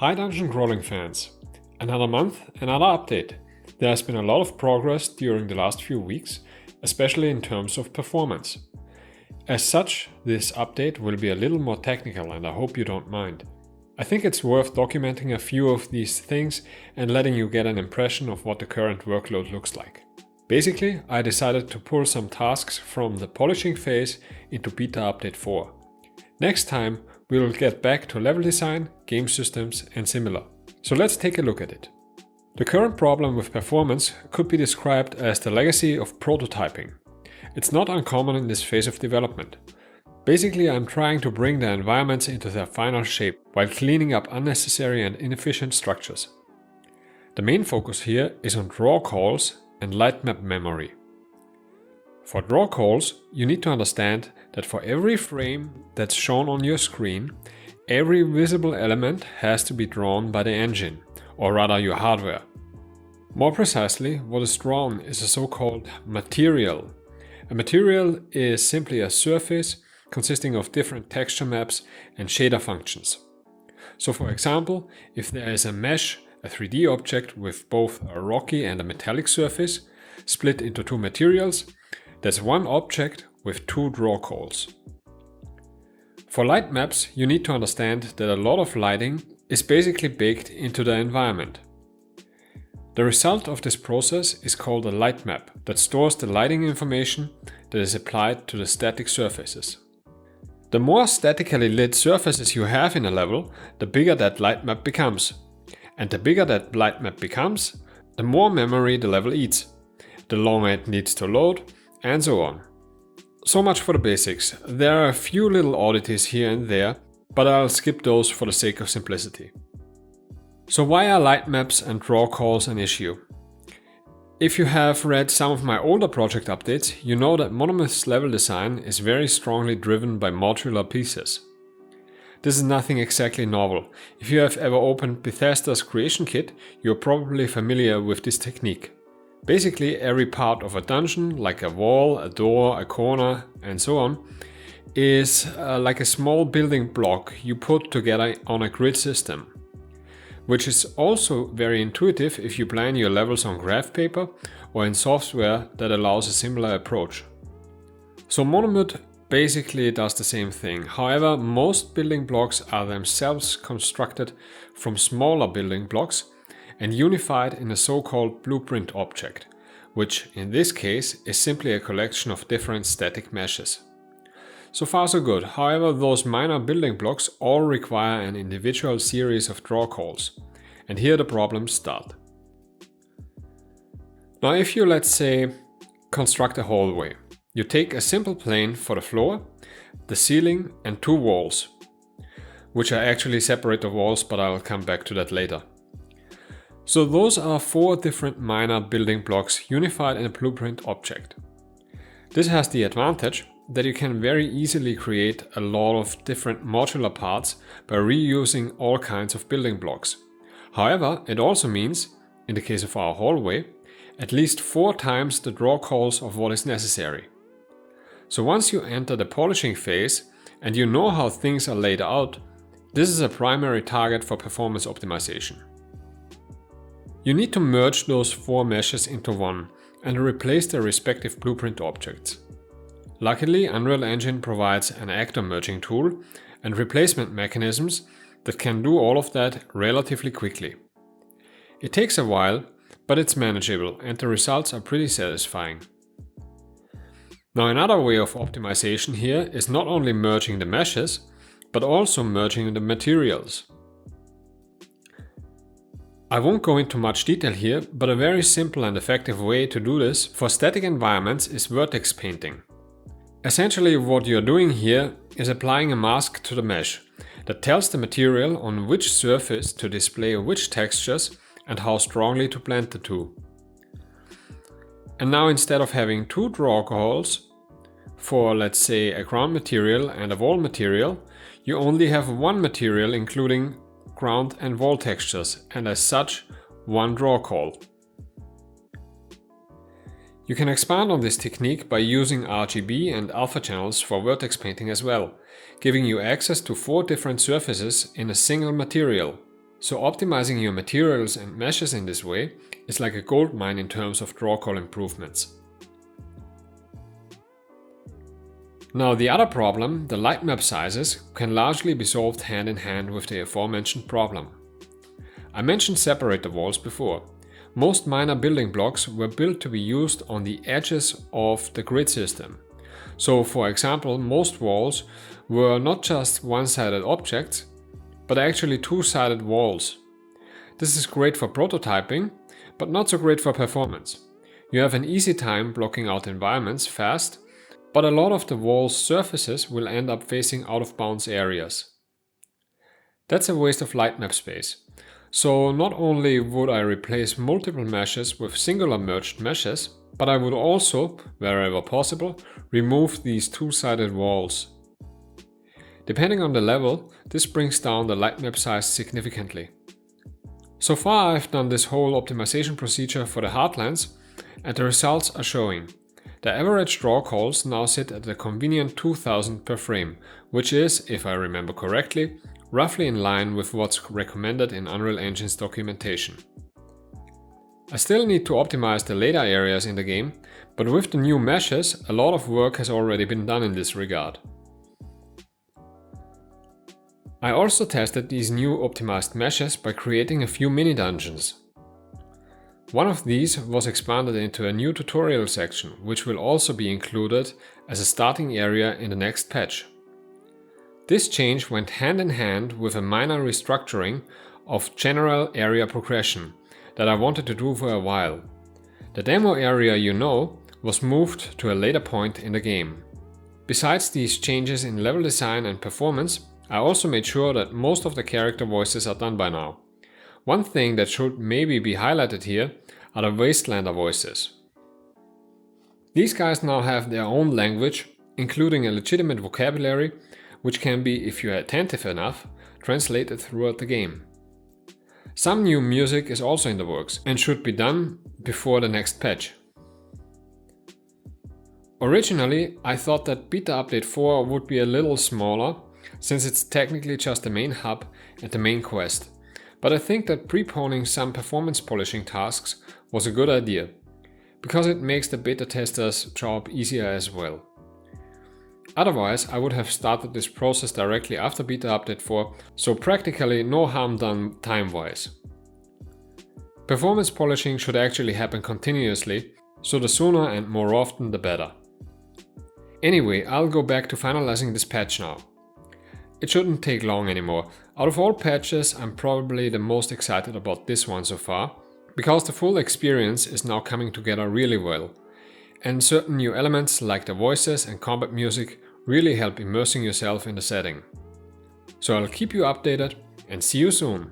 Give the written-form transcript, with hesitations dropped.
Hi dungeon crawling fans! Another month, another update. There has been a lot of progress during the last few weeks, especially in terms of performance. As such, this update will be a little more technical and I hope you don't mind. I think it's worth documenting a few of these things and letting you get an impression of what the current workload looks like. Basically, I decided to pull some tasks from the polishing phase into beta update 4. Next time, we will get back to level design, game systems and similar. So let's take a look at it. The current problem with performance could be described as the legacy of prototyping. It's not uncommon in this phase of development. Basically, I'm trying to bring the environments into their final shape while cleaning up unnecessary and inefficient structures. The main focus here is on draw calls and light map memory. For draw calls, you need to understand that for every frame that's shown on your screen, every visible element has to be drawn by the engine, or rather your hardware. More precisely, what is drawn is a so-called material. A material is simply a surface consisting of different texture maps and shader functions. So for example, if there is a mesh, a 3D object with both a rocky and a metallic surface, split into two materials, that's one object with two draw calls. For light maps, you need to understand that a lot of lighting is basically baked into the environment. The result of this process is called a light map that stores the lighting information that is applied to the static surfaces. The more statically lit surfaces you have in a level, the bigger that light map becomes. And the bigger that light map becomes, the more memory the level eats, the longer it needs to load, and so on. So much for the basics. There are a few little oddities here and there, but I'll skip those for the sake of simplicity. So why are light maps and draw calls an issue? If you have read some of my older project updates, you know that Monomyth's level design is very strongly driven by modular pieces. This is nothing exactly novel. If you have ever opened Bethesda's creation kit, you're probably familiar with this technique. Basically, every part of a dungeon, like a wall, a door, a corner, and so on, is like a small building block you put together on a grid system. Which is also very intuitive if you plan your levels on graph paper or in software that allows a similar approach. So Monomyth basically does the same thing. However, most building blocks are themselves constructed from smaller building blocks and unified in a so-called blueprint object, which in this case is simply a collection of different static meshes. So far so good. However, those minor building blocks all require an individual series of draw calls. And here the problems start. Now if you, let's say, construct a hallway. You take a simple plane for the floor, the ceiling and two walls, which are actually separate walls, but I'll come back to that later. So those are four different minor building blocks unified in a blueprint object. This has the advantage that you can very easily create a lot of different modular parts by reusing all kinds of building blocks. However, it also means, in the case of our hallway, at least 4 times the draw calls of what is necessary. So once you enter the polishing phase and you know how things are laid out, this is a primary target for performance optimization. You need to merge those 4 meshes into one and replace their respective blueprint objects. Luckily, Unreal Engine provides an actor merging tool and replacement mechanisms that can do all of that relatively quickly. It takes a while, but it's manageable and the results are pretty satisfying. Now another way of optimization here is not only merging the meshes, but also merging the materials. I won't go into much detail here, but a very simple and effective way to do this for static environments is vertex painting. Essentially what you're doing here is applying a mask to the mesh that tells the material on which surface to display which textures and how strongly to blend the two. And now instead of having 2 draw calls for, let's say, a ground material and a wall material, you only have one material including ground and wall textures and as such one draw call. You can expand on this technique by using RGB and alpha channels for vertex painting as well, giving you access to 4 different surfaces in a single material. So optimizing your materials and meshes in this way is like a gold mine in terms of draw call improvements. Now the other problem, the light map sizes, can largely be solved hand in hand with the aforementioned problem. I mentioned separator walls before. Most minor building blocks were built to be used on the edges of the grid system. So for example, most walls were not just one-sided objects, but actually two-sided walls. This is great for prototyping, but not so great for performance. You have an easy time blocking out environments fast, but a lot of the wall's surfaces will end up facing out-of-bounds areas. That's a waste of light map space. So not only would I replace multiple meshes with singular merged meshes, but I would also, wherever possible, remove these two-sided walls. Depending on the level, this brings down the light map size significantly. So far I've done this whole optimization procedure for the Heartlands, and the results are showing. The average draw calls now sit at a convenient 2000 per frame, which is, if I remember correctly, roughly in line with what's recommended in Unreal Engine's documentation. I still need to optimize the later areas in the game, but with the new meshes, a lot of work has already been done in this regard. I also tested these new optimized meshes by creating a few mini dungeons. One of these was expanded into a new tutorial section, which will also be included as a starting area in the next patch. This change went hand in hand with a minor restructuring of general area progression that I wanted to do for a while. The demo area, was moved to a later point in the game. Besides these changes in level design and performance, I also made sure that most of the character voices are done by now. One thing that should maybe be highlighted here are the Wastelander voices. These guys now have their own language, including a legitimate vocabulary, which can be, if you're attentive enough, translated throughout the game. Some new music is also in the works and should be done before the next patch. Originally, I thought that Beta Update 4 would be a little smaller, since it's technically just the main hub and the main quest. But I think that preponing some performance polishing tasks was a good idea, because it makes the beta tester's job easier as well. Otherwise, I would have started this process directly after Beta Update 4, so practically no harm done time-wise. Performance polishing should actually happen continuously, so the sooner and more often the better. Anyway, I'll go back to finalizing this patch now. It shouldn't take long anymore. Out of all patches, I'm probably the most excited about this one so far, because the full experience is now coming together really well, and certain new elements like the voices and combat music really help immersing yourself in the setting. So I'll keep you updated and see you soon!